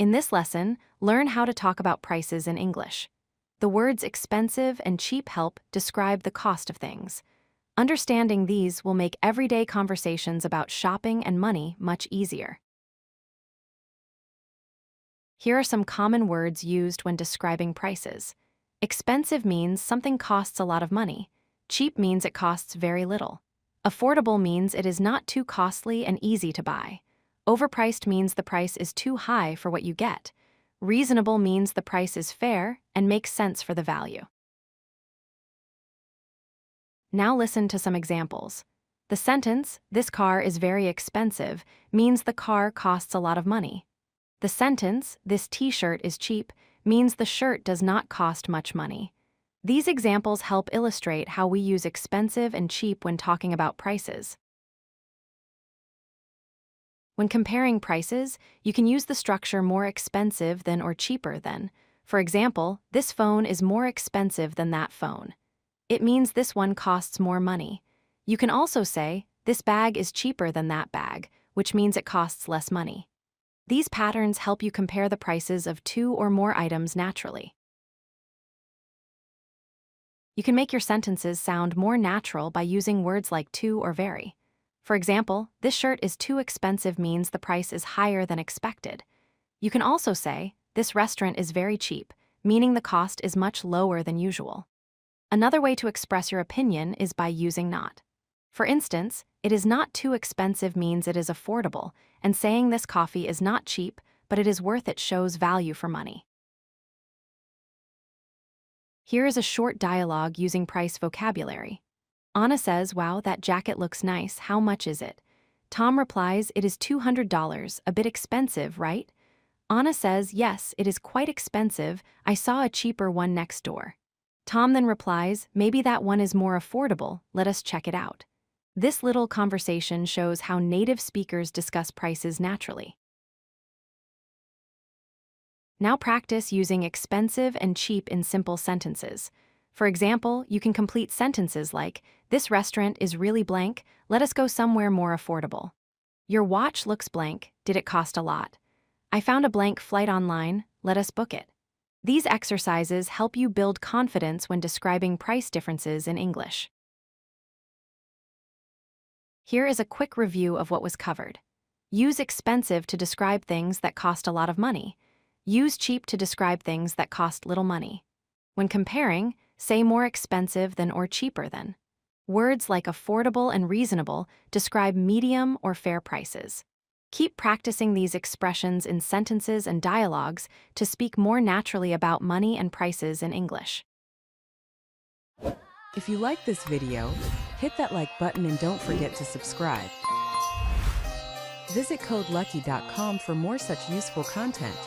In this lesson, learn how to talk about prices in English. The words expensive and cheap help describe the cost of things. Understanding these will make everyday conversations about shopping and money much easier. Here are some common words used when describing prices. Expensive means something costs a lot of money. Cheap means it costs very little. Affordable means it is not too costly and easy to buy. Overpriced means the price is too high for what you get. Reasonable means the price is fair and makes sense for the value. Now listen to some examples. The sentence, "This car is very expensive," means the car costs a lot of money. The sentence, "This t-shirt is cheap," means the shirt does not cost much money. These examples help illustrate how we use expensive and cheap when talking about prices. When comparing prices, you can use the structure more expensive than or cheaper than. For example, this phone is more expensive than that phone. It means this one costs more money. You can also say, this bag is cheaper than that bag, which means it costs less money. These patterns help you compare the prices of two or more items naturally. You can make your sentences sound more natural by using words like too or very. For example, this shirt is too expensive means the price is higher than expected. You can also say, this restaurant is very cheap, meaning the cost is much lower than usual. Another way to express your opinion is by using not. For instance, it is not too expensive means it is affordable, and saying this coffee is not cheap, but it is worth it shows value for money. Here is a short dialogue using price vocabulary. Anna says, "Wow, that jacket looks nice. How much is it?" Tom replies, "It is $200, a bit expensive, right?" Anna says, "Yes, it is quite expensive. I saw a cheaper one next door." Tom then replies, "Maybe that one is more affordable. Let us check it out." This little conversation shows how native speakers discuss prices naturally. Now practice using expensive and cheap in simple sentences. For example, you can complete sentences like, "This restaurant is really blank, let us go somewhere more affordable." "Your watch looks blank, did it cost a lot?" "I found a blank flight online, let us book it." These exercises help you build confidence when describing price differences in English. Here is a quick review of what was covered. Use expensive to describe things that cost a lot of money. Use cheap to describe things that cost little money. When comparing, say more expensive than or cheaper than. Words like affordable and reasonable describe medium or fair prices. Keep practicing these expressions in sentences and dialogues to speak more naturally about money and prices in English. If you like this video, hit that like button and don't forget to subscribe. Visit codelucky.com for more such useful content.